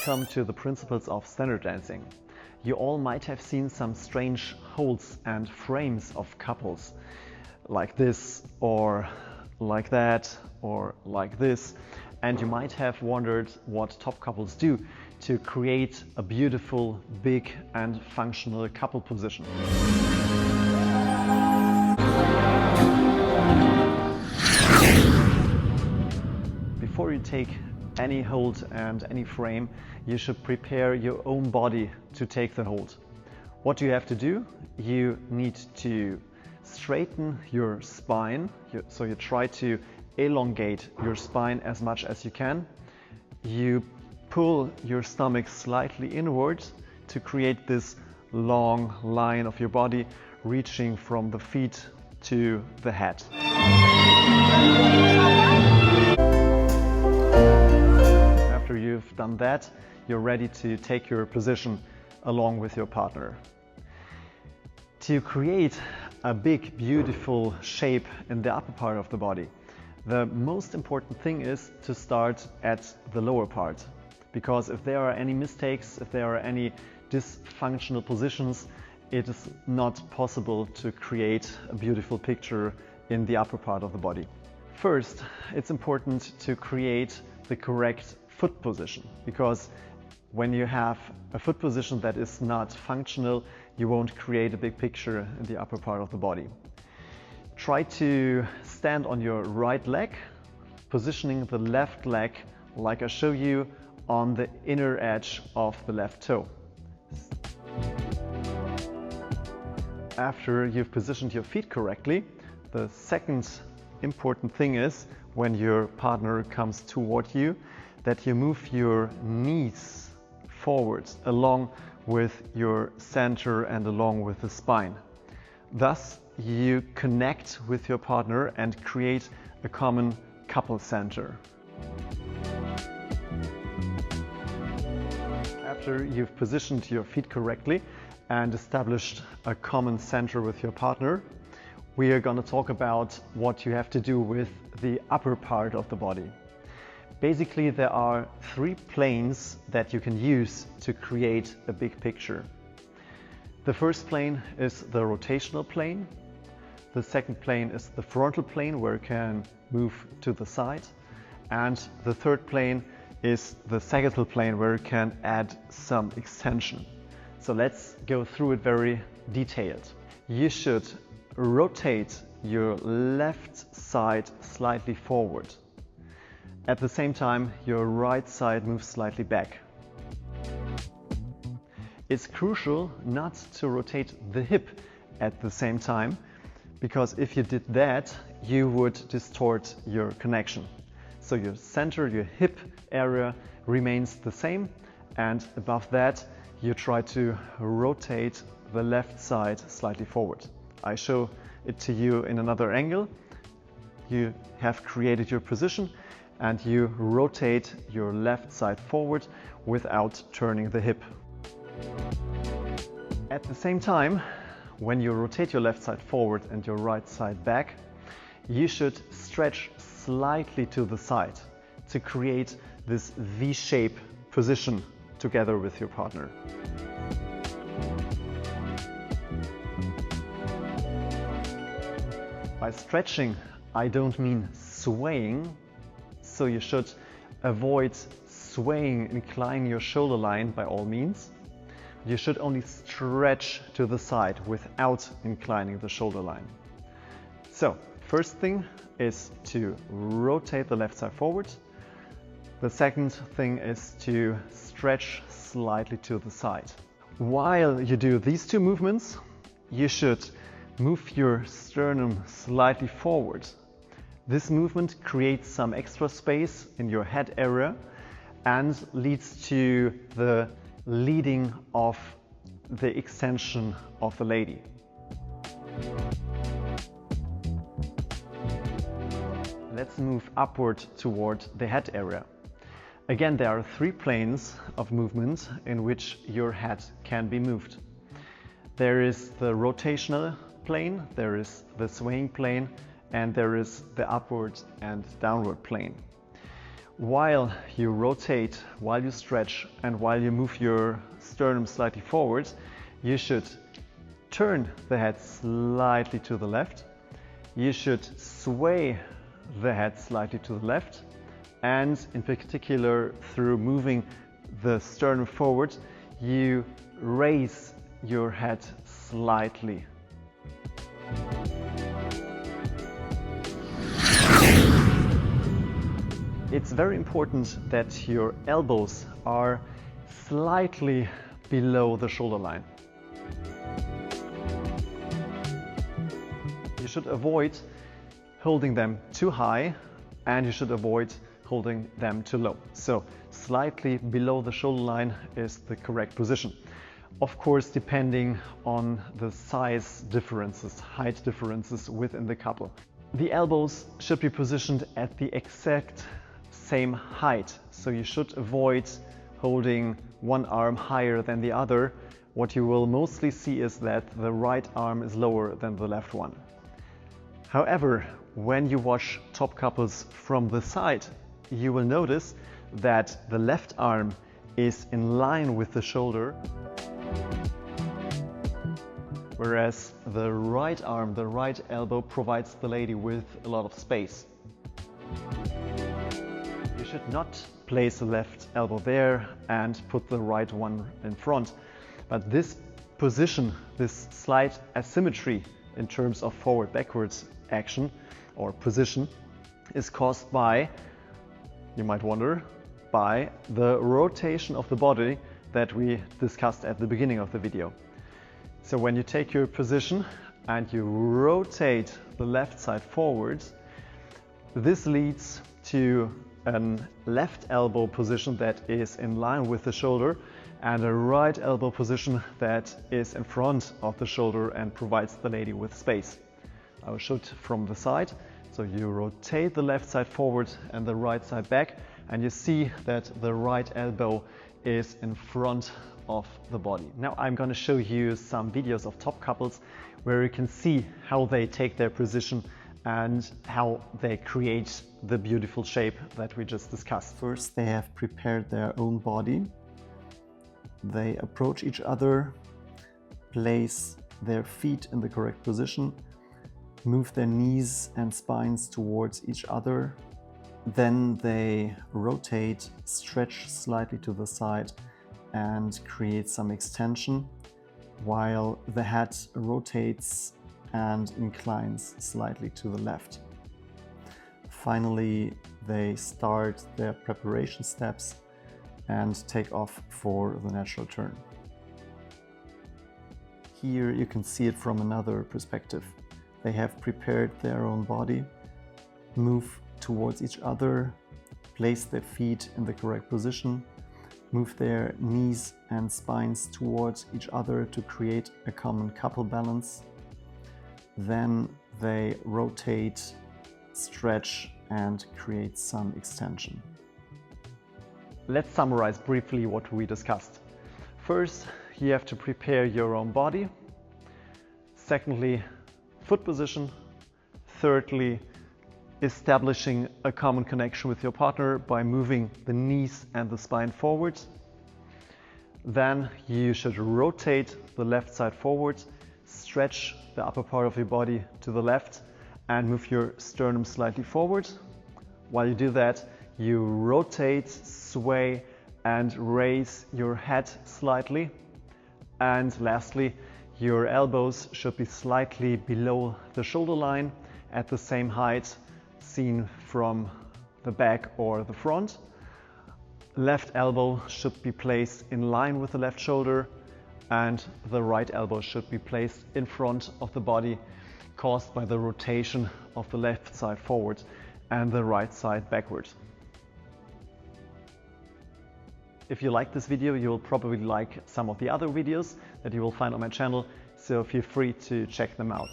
Welcome to the Principles of Standard Dancing. You all might have seen some strange holds and frames of couples, like this or like that or like this, and you might have wondered what top couples do to create a beautiful, big and functional couple position. Before you take any hold and any frame, you should prepare your own body to take the hold. What do you have to do? You need to straighten your spine, so you try to elongate your spine as much as you can. You pull your stomach slightly inwards to create this long line of your body reaching from the feet to the head. After you've done that, you're ready to take your position along with your partner. To create a big, beautiful shape in the upper part of the body, the most important thing is to start at the lower part. Because if there are any mistakes, if there are any dysfunctional positions, it is not possible to create a beautiful picture in the upper part of the body. First, it's important to create the correct foot position, because when you have a foot position that is not functional, you won't create a big picture in the upper part of the body. Try to stand on your right leg, positioning the left leg like I show you on the inner edge of the left toe. After you've positioned your feet correctly, the second important thing is, when your partner comes toward you, that you move your knees forwards along with your center and along with the spine. Thus, you connect with your partner and create a common couple center. After you've positioned your feet correctly and established a common center with your partner, we are going to talk about what you have to do with the upper part of the body. Basically, there are three planes that you can use to create a big picture. The first plane is the rotational plane. The second plane is the frontal plane, where you can move to the side. And the third plane is the sagittal plane, where you can add some extension. So let's go through it very detailed. You should rotate your left side slightly forward. At the same time, your right side moves slightly back. It's crucial not to rotate the hip at the same time, because if you did that, you would distort your connection. So your center, your hip area remains the same, and above that, you try to rotate the left side slightly forward. I show it to you in another angle. You have created your position, and you rotate your left side forward without turning the hip. At the same time, when you rotate your left side forward and your right side back, you should stretch slightly to the side to create this V-shape position together with your partner. By stretching, I don't mean swaying, so you should avoid swaying, inclining your shoulder line by all means. You should only stretch to the side without inclining the shoulder line. So, first thing is to rotate the left side forward. The second thing is to stretch slightly to the side. While you do these two movements, you should move your sternum slightly forward. This movement creates some extra space in your head area and leads to the leading of the extension of the lady. Let's move upward toward the head area. Again, there are three planes of movement in which your head can be moved. There is the rotational plane, there is the swaying plane, and there is the upward and downward plane. while you rotate, while you stretch, and while you move your sternum slightly forward, you should turn the head slightly to the left. You should sway the head slightly to the left, and in particular, through moving the sternum forward, you raise your head slightly. It's very important that your elbows are slightly below the shoulder line. You should avoid holding them too high, and you should avoid holding them too low. So slightly below the shoulder line is the correct position. Of course, depending on the size differences, height differences within the couple. The elbows should be positioned at the exact same height, so you should avoid holding one arm higher than the other. What you will mostly see is that the right arm is lower than the left one. However, when you watch top couples from the side, you will notice that the left arm is in line with the shoulder, whereas the right arm, the right elbow, provides the lady with a lot of space. You should not place the left elbow there and put the right one in front. But this position, this slight asymmetry in terms of forward-backwards action or position, is caused by, you might wonder, by the rotation of the body that we discussed at the beginning of the video. So when you take your position and you rotate the left side forwards, this leads to a left elbow position that is in line with the shoulder and a right elbow position that is in front of the shoulder and provides the lady with space. I will show it from the side. So you rotate the left side forward and the right side back, and you see that the right elbow is in front of the body. Now I'm going to show you some videos of top couples where you can see how they take their position and how they create the beautiful shape that we just discussed. First, they have prepared their own body. They approach each other, place their feet in the correct position, move their knees and spines towards each other. Then they rotate, stretch slightly to the side and create some extension, while the head rotates and inclines slightly to the left. Finally, they start their preparation steps and take off for the natural turn. Here you can see it from another perspective. They have prepared their own body, move towards each other, place their feet in the correct position, move their knees and spines towards each other to create a common couple balance. Then they rotate, stretch and create some extension. Let's summarize briefly what we discussed. First, you have to prepare your own body. Secondly, foot position. Thirdly, establishing a common connection with your partner by moving the knees and the spine forwards. Then you should rotate the left side forwards, stretch the upper part of your body to the left and move your sternum slightly forward. While you do that, you rotate, sway and raise your head slightly. And lastly, your elbows should be slightly below the shoulder line at the same height seen from the back or the front. Left elbow should be placed in line with the left shoulder, and the right elbow should be placed in front of the body, caused by the rotation of the left side forward and the right side backwards. If you like this video, you will probably like some of the other videos that you will find on my channel, so feel free to check them out.